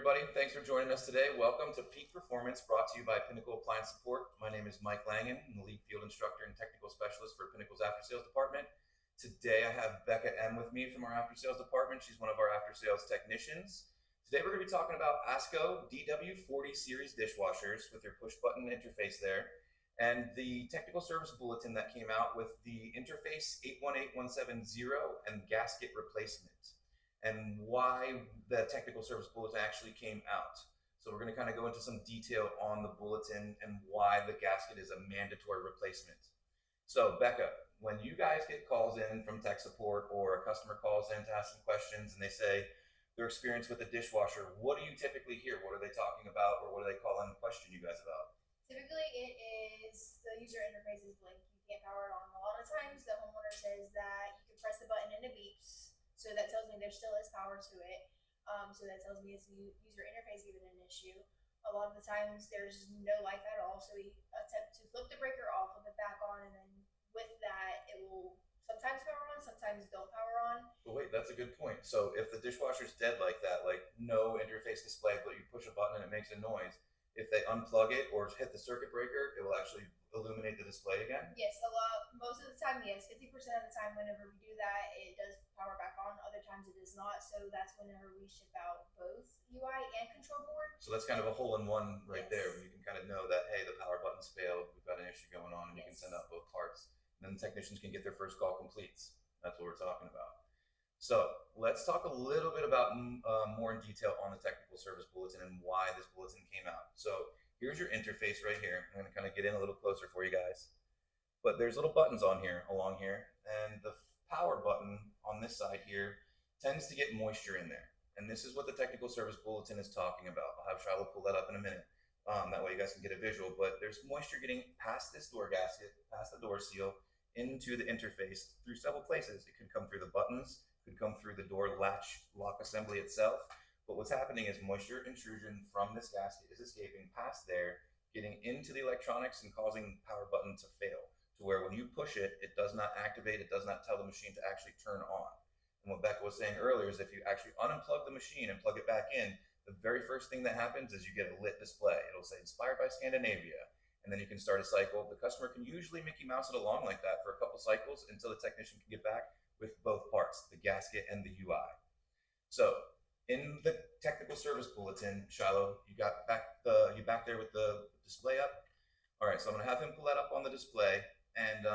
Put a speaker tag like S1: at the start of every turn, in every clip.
S1: everybody. Thanks for joining us today. Welcome to Peak Performance, brought to you by Pinnacle Appliance Support. My name is Mike Langen. I'm the lead field instructor and technical specialist for Pinnacle's after sales department. Today I have Becca M with me from our after sales department. She's one of our after sales technicians. Today we're going to be talking about ASKO DW40 series dishwashers with your push button interface there, and the technical service bulletin that came out with the interface 818170 and gasket replacement, and why the technical service bulletin actually came out. So we're going to kind of go into some detail on the bulletin and why the gasket is a mandatory replacement. So Becca, when you guys get calls in from tech support or a customer calls in to ask some questions and they say their experience with the dishwasher, what do you typically hear? What are they talking about, or what do they call in and question you guys about?
S2: Typically it is the user interface is blank. You can't power it on. A lot of times the homeowner says that you can press the button and it beeps. So that tells me there still is power to it. So that tells me it's the user interface even an issue. A lot of the times there's no life at all. So we attempt to flip the breaker off, flip it back on, and then with that it will sometimes power on, sometimes don't power on.
S1: But wait, that's a good point. So if the dishwasher's dead like that, like no interface display, but you push a button and it makes a noise, if they unplug it or hit the circuit breaker, it will actually illuminate the display again?
S2: Yes, most of the time, yes. 50% of the time whenever we do that, it does power back on. Other times it does not. So that's whenever we ship out both UI and control board.
S1: So that's kind of a hole-in-one right
S2: Yes.
S1: there. You can kind of know that, hey, the power button's failed, we've got an issue going on, and you can
S2: Yes.
S1: send out both parts. And then the technicians can get their first call completes. That's what we're talking about. So let's talk a little bit about more in detail on the technical service bulletin and why this bulletin came out. So here's your interface right here. I'm going to kind of get in a little closer for you guys. But there's little buttons on here, along here, and the power button on this side here tends to get moisture in there. And this is what the technical service bulletin is talking about. I'll have Shiloh pull that up in a minute. That way you guys can get a visual. But there's moisture getting past this door gasket, past the door seal, into the interface through several places. It could come through the buttons, it could come through the door latch lock assembly itself. But what's happening is moisture intrusion from this gasket is escaping past there, getting into the electronics and causing the power button to fail. To where when you push it, it does not activate, it does not tell the machine to actually turn on. And what Becca was saying earlier is if you actually unplug the machine and plug it back in, the very first thing that happens is you get a lit display. It'll say inspired by Scandinavia. And then you can start a cycle. The customer can usually Mickey Mouse it along like that for a couple cycles until the technician can get back with both parts, the gasket and the UI. So in the technical service bulletin, Shiloh, you got back there with the display up. All right, so I'm gonna have him pull that up on the display. And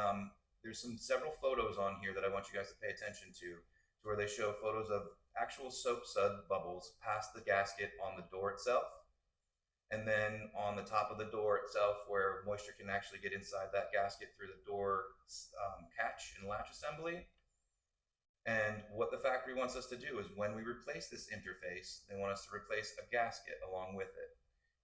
S1: there's several photos on here that I want you guys to pay attention to where they show photos of actual soap sud bubbles past the gasket on the door itself. And then on the top of the door itself where moisture can actually get inside that gasket through the door catch and latch assembly. And what the factory wants us to do is when we replace this interface, they want us to replace a gasket along with it.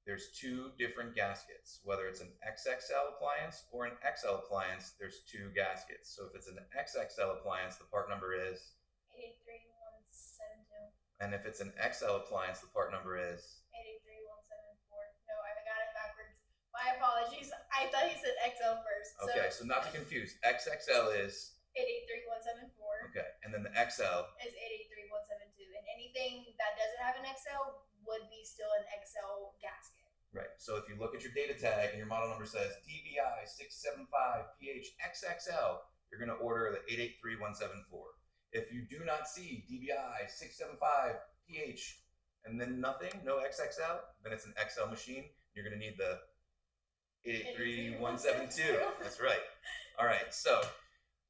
S1: There's two different gaskets, whether it's an XXL appliance or an XL appliance, there's two gaskets. So if it's an XXL appliance, the part number is
S2: 88172.
S1: And if it's an XL appliance, the part number is
S2: 88174. No, I got it backwards. My apologies. I thought you said XL first.
S1: Okay, so not to confuse, XXL is
S2: 88174.
S1: okay, and then the XL
S2: is 88172. And anything that doesn't have an XL would be still an XL gasket.
S1: Right. So if you look at your data tag and your model number says DBI 675PH XXL, you're going to order the 883174. If you do not see DBI 675PH and then nothing, no XXL, then it's an XL machine. You're going to need the 883172. That's right. All right. So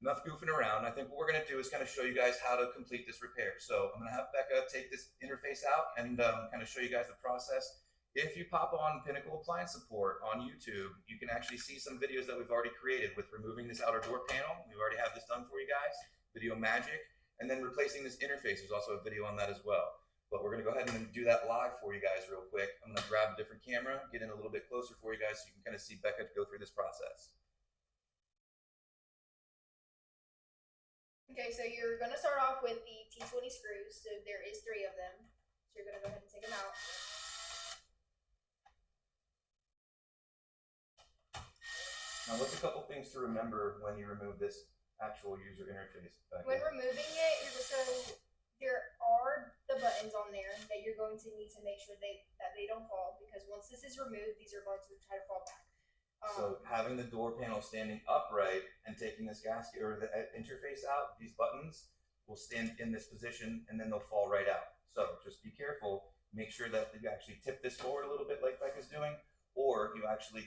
S1: enough goofing around. I think what we're going to do is kind of show you guys how to complete this repair. So I'm going to have Becca take this interface out and kind of show you guys the process. If you pop on Pinnacle Appliance Support on YouTube, you can actually see some videos that we've already created with removing this outer door panel. We already have this done for you guys, video magic, and then replacing this interface. There's also a video on that as well. But we're going to go ahead and do that live for you guys real quick. I'm going to grab a different camera, get in a little bit closer for you guys so you can kind of see Becca go through this process.
S2: Okay, so you're going to start off with the T20 screws. So there is 3 of them. So you're going to go ahead and take them out.
S1: Now, what's a couple things to remember when you remove this actual user interface?
S2: When removing it, so there are the buttons on there that you're going going to need to make sure that they don't fall, because once this is removed, these are going to try to fall back.
S1: So having the door panel standing upright and taking this gasket or the interface out, these buttons will stand in this position and then they'll fall right out. So just be careful. Make sure that you actually tip this forward a little bit like Becca's doing, or you actually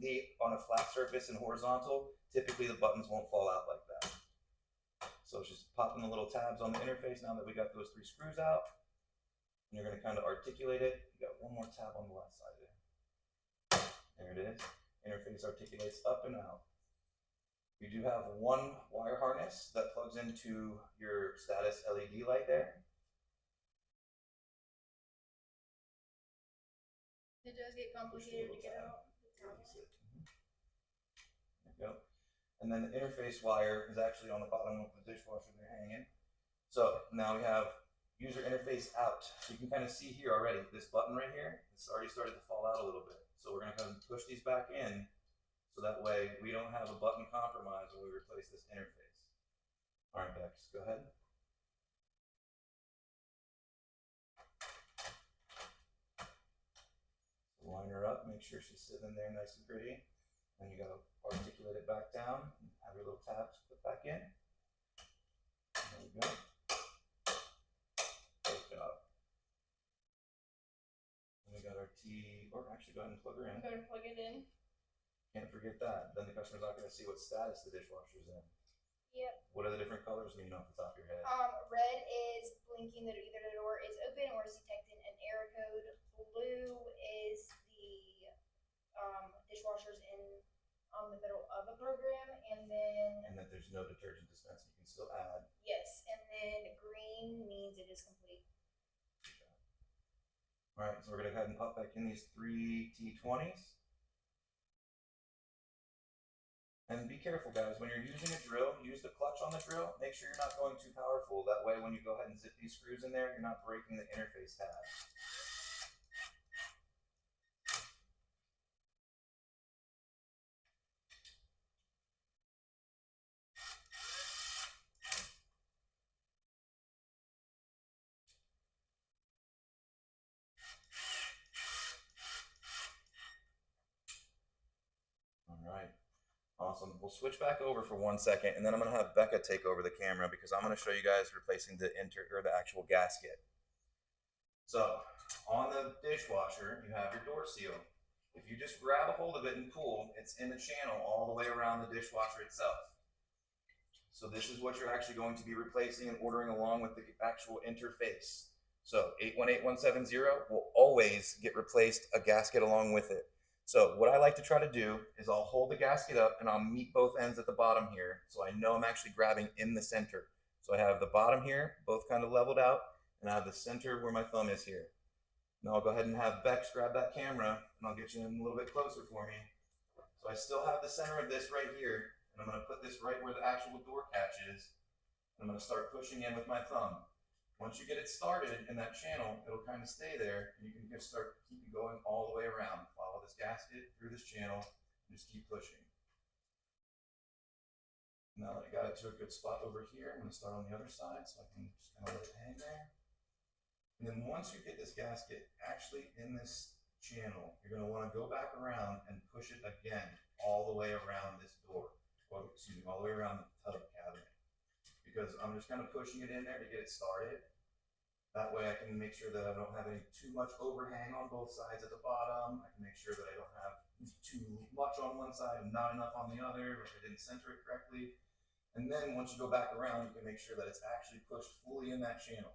S1: leave on a flat surface and horizontal. Typically the buttons won't fall out like that. So just popping the little tabs on the interface now that we got those 3 screws out. And you're going to kind of articulate it. You got one more tab on the left side there. There it is. Interface articulates up and out. You do have one wire harness that plugs into your status LED light there.
S2: It does get complicated to get out.
S1: There you go. And then the interface wire is actually on the bottom of the dishwasher they're hanging. So now we have user interface out. So you can kind of see here already, this button right here, it's already started to fall out a little bit. So we're going to kind of push these back in so that way we don't have a button compromise when we replace this interface. All right, Bex, go ahead. Line her up, make sure she's sitting in there nice and pretty. Then you got to articulate it back down, have your little tabs put back in. There we go. Good job. And we got our T, or actually go ahead and plug her in.
S2: I'm going to plug it in.
S1: Can't forget that. Then the customer's not going to see what status the dishwasher's in.
S2: Yep.
S1: What are the different colors? Do you know off the top of your head?
S2: Red is blinking that either the door is open or is detecting an error code. Blue is the dishwashers in the middle of a program, and
S1: that there's no detergent dispenser you can still add.
S2: Yes, and then green means it is complete.
S1: All right, so we're going to go ahead and pop back in these 3 T20s. And be careful, guys, when you're using a drill, use the clutch on the drill. Make sure you're not going too powerful. That way, when you go ahead and zip these screws in there, you're not breaking the interface tab. All right. Awesome. We'll switch back over for 1 second, and then I'm going to have Becca take over the camera because I'm going to show you guys replacing the the actual gasket. So on the dishwasher, you have your door seal. If you just grab a hold of it and pull, it's in the channel all the way around the dishwasher itself. So this is what you're actually going to be replacing and ordering along with the actual interface. So 818170 will always get replaced a gasket along with it. So what I like to try to do is I'll hold the gasket up and I'll meet both ends at the bottom here. So I know I'm actually grabbing in the center. So I have the bottom here, both kind of leveled out, and I have the center where my thumb is here. Now I'll go ahead and have Bex grab that camera and I'll get you in a little bit closer for me. So I still have the center of this right here, and I'm going to put this right where the actual door catch is. And I'm going to start pushing in with my thumb. Once you get it started in that channel, it'll kind of stay there, and you can just keep it going all the way around. Follow this gasket through this channel, and just keep pushing. Now that I got it to a good spot over here, I'm going to start on the other side, so I can just kind of let it hang there. And then once you get this gasket actually in this channel, you're going to want to go back around and push it again all the way around this door, or excuse me, all the way around the tub cabinet. Because I'm just kind of pushing it in there to get it started. That way I can make sure that I don't have any too much overhang on both sides at the bottom. I can make sure that I don't have too much on one side and not enough on the other, or if I didn't center it correctly. And then once you go back around, you can make sure that it's actually pushed fully in that channel.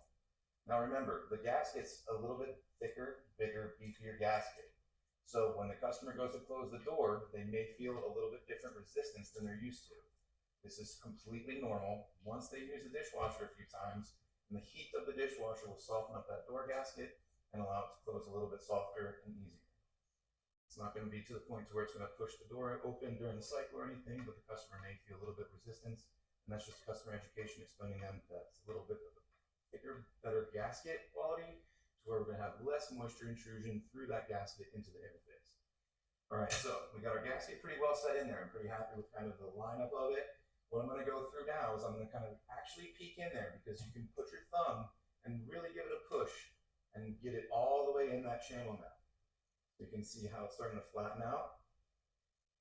S1: Now remember, the gasket's a little bit thicker, bigger, beefier gasket. So when the customer goes to close the door, they may feel a little bit different resistance than they're used to. This is completely normal. Once they use the dishwasher a few times, and the heat of the dishwasher will soften up that door gasket and allow it to close a little bit softer and easier. It's not going to be to the point to where it's going to push the door open during the cycle or anything, but the customer may feel a little bit of resistance, and that's just customer education explaining them that it's a little bit of a thicker, better gasket quality, to where we're going to have less moisture intrusion through that gasket into the interface. All right, so we got our gasket pretty well set in there. I'm pretty happy with kind of the lineup of it. What I'm going to go through now is I'm going to kind of actually peek in there, because you can put your thumb and really give it a push and get it all the way in that channel now. You can see how it's starting to flatten out.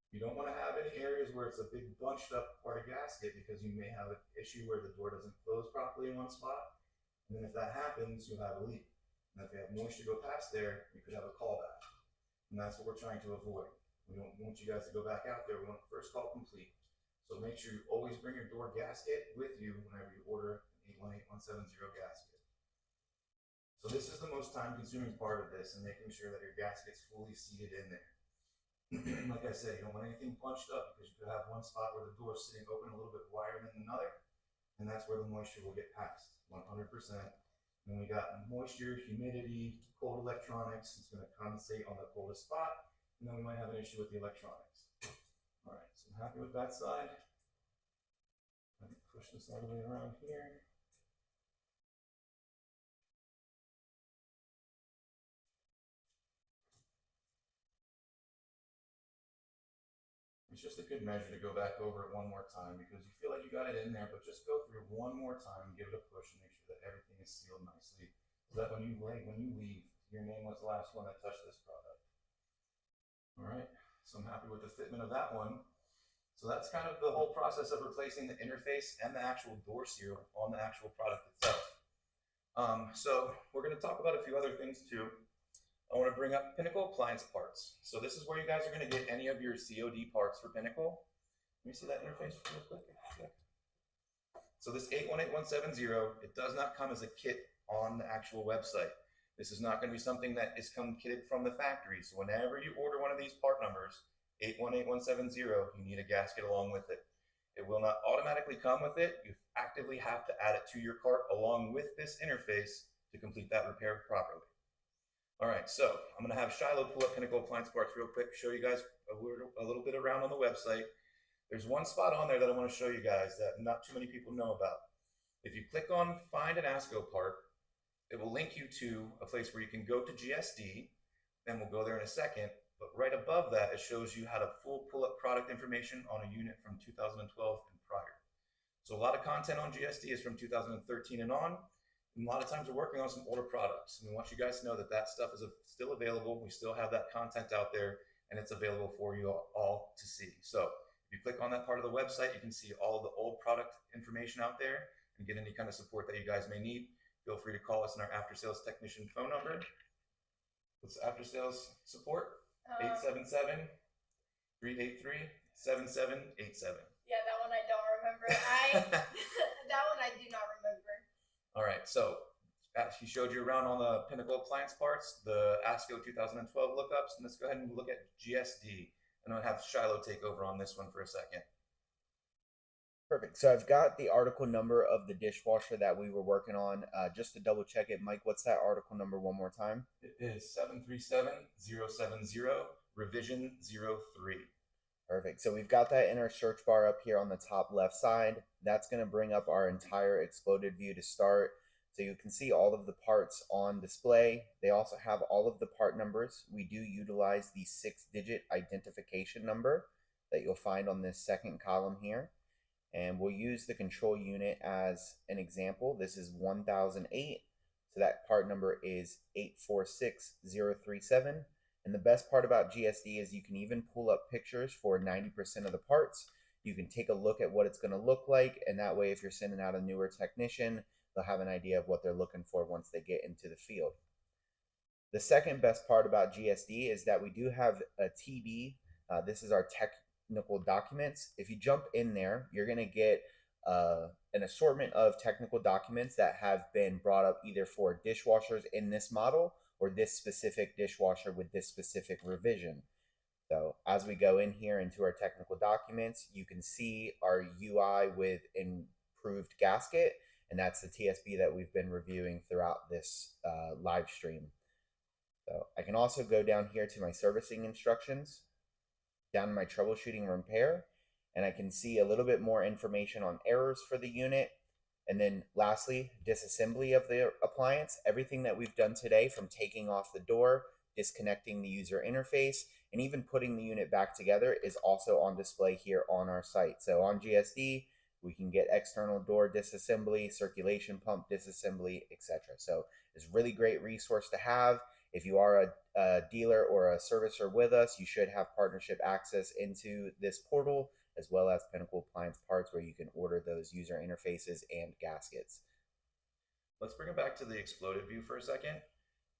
S1: You don't want to have any areas where it's a big bunched up part of gasket, because you may have an issue where the door doesn't close properly in one spot. And then if that happens, you'll have a leak. And if you have moisture go past there, you could have a callback. And that's what we're trying to avoid. We don't want you guys to go back out there. We want the first call complete. So make sure you always bring your door gasket with you whenever you order an 818170 gasket. So this is the most time consuming part of this, and making sure that your gasket's fully seated in there. Like I said, you don't want anything bunched up, because you could have one spot where the door is sitting open a little bit wider than another, and that's where the moisture will get passed 100%. Then we got moisture, humidity, cold electronics. It's going to condensate on the coldest spot, and then we might have an issue with the electronics. All right, so I'm happy with that side. Let me push this all the way around here. It's just a good measure to go back over it one more time, because you feel like you got it in there, but just go through one more time, give it a push, and make sure that everything is sealed nicely, so that when you leave, your name was the last one that touched this product. All right, so I'm happy with the fitment of that one. So that's kind of the whole process of replacing the interface and the actual door seal on the actual product itself. So we're going to talk about a few other things too. I want to bring up Pinnacle Appliance Parts. So this is where you guys are going to get any of your COD parts for Pinnacle. Let me see that interface real quick. So this 818170, it does not come as a kit on the actual website. This is not going to be something that is come kitted from the factory. So whenever you order one of these part numbers, 818170, you need a gasket along with it. It will not automatically come with it. You actively have to add it to your cart along with this interface to complete that repair properly. All right, so I'm going to have Shiloh pull up Pinnacle Appliance Parts real quick, show you guys a little bit around on the website. There's one spot on there that I want to show you guys that not too many people know about. If you click on Find an ASKO Part, it will link you to a place where you can go to GSD, and we'll go there in a second. But right above that, it shows you how to pull up product information on a unit from 2012 and prior. So a lot of content on GSD is from 2013 and on. And a lot of times we're working on some older products, and we want you guys to know that that stuff is still available. We still have that content out there, and it's available for you all to see. So if you click on that part of the website, you can see all of the old product information out there and get any kind of support that you guys may need. Feel free to call us in our after sales technician phone number. What's after sales support? 877-383-7787.
S2: Yeah, that one I don't remember. That one I do not remember.
S1: All right, so he showed you around on the Pinnacle Appliance Parts, the ASKO 2012 lookups, and let's go ahead and look at GSD. And I'll have Shiloh take over on this one for a second.
S3: Perfect. So I've got the article number of the dishwasher that we were working on. Just to double check it, Mike, what's that article number one more time?
S1: It is 737070, revision 03.
S3: Perfect. So we've got that in our search bar up here on the top left side. That's going to bring up our entire exploded view to start. So you can see all of the parts on display. They also have all of the part numbers. We do utilize the 6-digit identification number that you'll find on this second column here. And we'll use the control unit as an example. This is 1008. So that part number is 846037. And the best part about GSD is you can even pull up pictures for 90% of the parts. You can take a look at what it's going to look like, and that way if you're sending out a newer technician, they'll have an idea of what they're looking for once they get into the field. The second best part about GSD is that we do have a TD. This is our technical documents. If you jump in there, you're going to get an assortment of technical documents that have been brought up either for dishwashers in this model or this specific dishwasher with this specific revision. So as we go in here into our technical documents, you can see our UI with improved gasket, and that's the TSB that we've been reviewing throughout this live stream. So I can also go down here to my servicing instructions, down to my troubleshooting and repair, and I can see a little bit more information on errors for the unit. And then lastly, disassembly of the appliance. Everything that we've done today, from taking off the door, disconnecting the user interface, and even putting the unit back together, is also on display here on our site. So on GSD, we can get external door disassembly, circulation pump disassembly, etc. So It's a really great resource to have. If you are a dealer or a servicer with us, you should have partnership access into this portal, as well as Pinnacle Appliance Parts, where you can order those user interfaces and gaskets.
S1: Let's bring it back to the exploded view for a second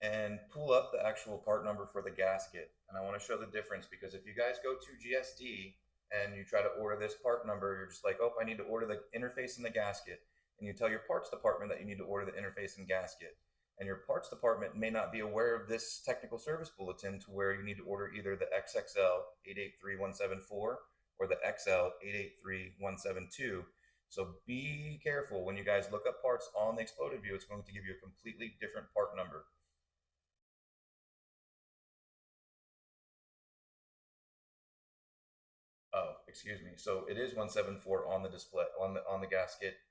S1: and pull up the actual part number for the gasket. And I want to show the difference, because if you guys go to GSD and you try to order this part number, you're just like, oh, I need to order the interface and the gasket. And you tell your parts department that you need to order the interface and gasket. And your parts department may not be aware of this technical service bulletin to where you need to order either the XXL 883174 or the XL 883172. So be careful when you guys look up parts on the exploded view. It's going to give you a completely different part number. Oh, excuse me. So it is 174 on the display, on the gasket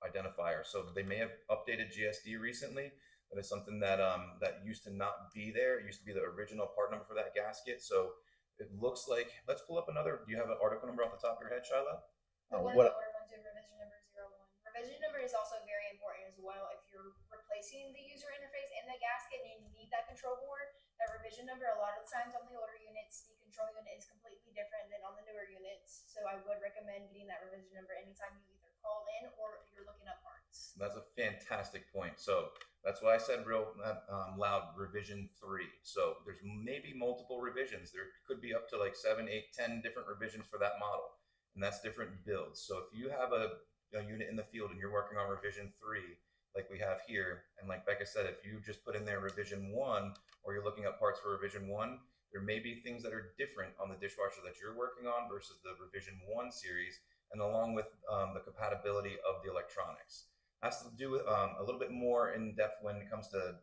S1: identifier. So they may have updated GSD recently. That is something that that used to not be there. It used to be the original part number for that gasket. So it looks like, let's pull up another. Do you have an article number off the top of your head, Shiloh?
S2: The one that order went to revision number 01. Revision number is also very important as well. If you're replacing the user interface and the gasket and you need that control board, that revision number, a lot of the times on the older units, the control unit is completely different than on the newer units. So I would recommend getting that revision number anytime you either call in or you're looking up parts.
S1: That's a fantastic point. So that's why I said real loud, revision 3. So there's maybe multiple revisions. There could be up to like 7, 8, 10 different revisions for that model. And that's different builds. So if you have a unit in the field and you're working on revision 3, like we have here, and like Becca said, if you just put in there revision 1, or you're looking up parts for revision 1, there may be things that are different on the dishwasher that you're working on versus the revision 1 series, and along with the compatibility of the electronics. Has to do with a little bit more in depth when it comes to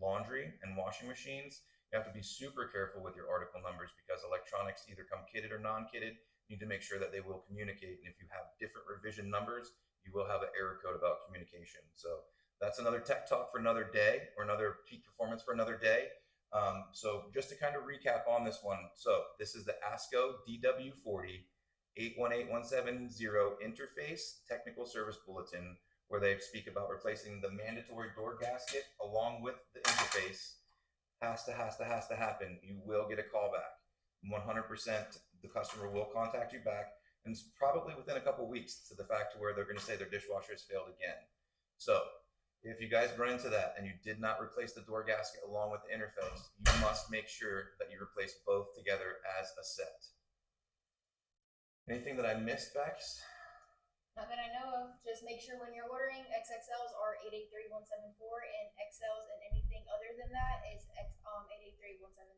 S1: laundry and washing machines. You have to be super careful with your article numbers, because electronics either come kitted or non-kitted. You need to make sure that they will communicate. And if you have different revision numbers, you will have an error code about communication. So that's another tech talk for another day, or another peak performance for another day. So just to kind of recap on this one. So this is the ASKO DW40 818170 interface technical service bulletin, where they speak about replacing the mandatory door gasket along with the interface. Has to happen. You will get a call back. 100%, the customer will contact you back, and it's probably within a couple weeks to the fact where they're going to say their dishwasher has failed again. So if you guys run into that and you did not replace the door gasket along with the interface, you must make sure that you replace both together as a set. Anything that I missed, Bex?
S2: Not that I know of. Just make sure when you're ordering, XXLs are 883174 and XLs and anything other than that is 883172.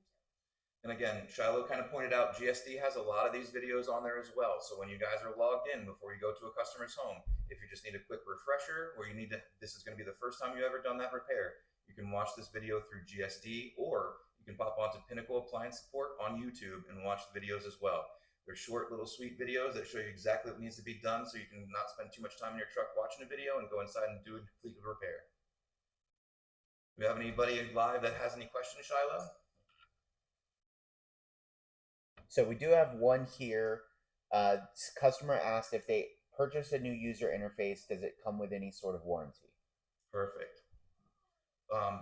S1: And again, Shiloh kind of pointed out, GSD has a lot of these videos on there as well. So when you guys are logged in before you go to a customer's home, if you just need a quick refresher, or you need to, this is going to be the first time you ever done that repair, you can watch this video through GSD, or you can pop onto Pinnacle Appliance Support on YouTube and watch the videos as well. They're short, little sweet videos that show you exactly what needs to be done, so you can not spend too much time in your truck watching a video and go inside and do a complete repair. Do we have anybody live that has any questions, Shiloh?
S3: So we do have one here. Customer asked if they purchase a new user interface, does it come with any sort of warranty?
S1: Perfect.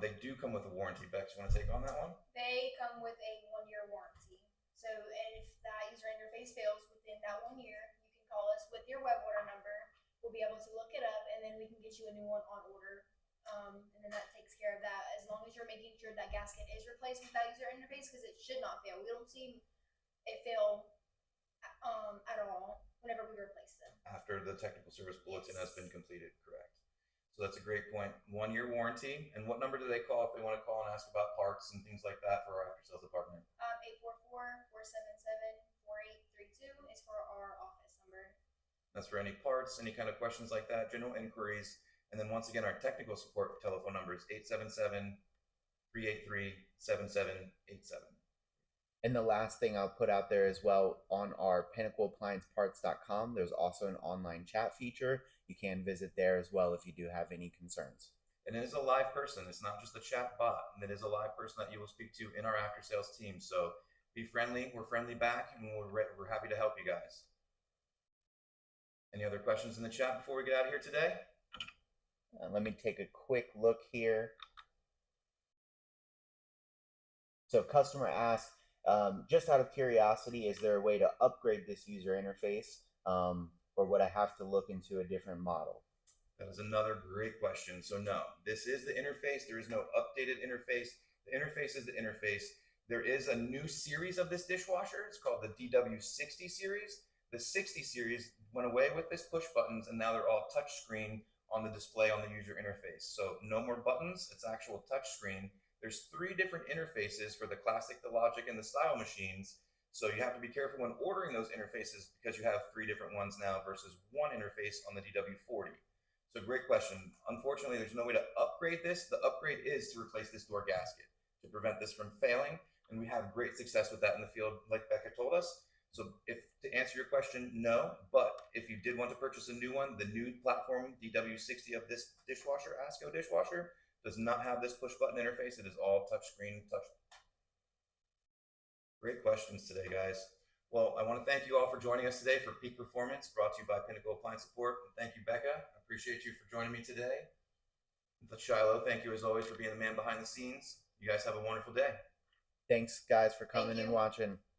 S1: They do come with a warranty. Bex, you want to take on that one?
S2: They come with a 1-year warranty. So if that user interface fails within that 1 year, you can call us with your web order number. We'll be able to look it up, and then we can get you a new one on order. And then that takes care of that, as long as you're making sure that gasket is replaced with that user interface, because it should not fail. We don't see it fail at all whenever we replace them.
S1: After the technical service bulletin has been completed, correct. So that's a great point. 1-year warranty. And what number do they call if they want to call and ask about parts and things like that for our after sales department?
S2: 844-477-4832 is for our office number.
S1: That's for any parts, any kind of questions like that, general inquiries. And then once again, our technical support telephone number is 877-383-7787.
S3: And the last thing I'll put out there as well, on our pinnacleapplianceparts.com, there's also an online chat feature. You can visit there as well if you do have any concerns.
S1: And it is a live person. It's not just a chat bot. And it is a live person that you will speak to in our after sales team. So be friendly. We're friendly back, and we're happy to help you guys. Any other questions in the chat before we get out of here today?
S3: Let me take a quick look here. So customer asks, just out of curiosity, is there a way to upgrade this user interface, or would I have to look into a different model?
S1: That is another great question. So no, this is the interface. There is no updated interface. The interface is the interface. There is a new series of this dishwasher. It's called the DW60 series. The 60 series went away with this push buttons, and now they're all touchscreen on the display on the user interface. So no more buttons. It's actual touchscreen. There's 3 different interfaces for the classic, the logic, and the style machines. So you have to be careful when ordering those interfaces because you have 3 different ones now versus one interface on the DW40. So great question. Unfortunately, there's no way to upgrade this. The upgrade is to replace this door gasket to prevent this from failing. And we have great success with that in the field, like Becca told us. So to answer your question, no. But if you did want to purchase a new one, the new platform, DW60 of this dishwasher, ASKO dishwasher, does not have this push button interface. It is all touchscreen. Great questions today, guys. Well, I want to thank you all for joining us today for Peak Performance, brought to you by Pinnacle Appliance Support. Thank you, Becca. I appreciate you for joining me today. And Shiloh, thank you as always for being the man behind the scenes. You guys have a wonderful day.
S3: Thanks, guys, for coming and watching.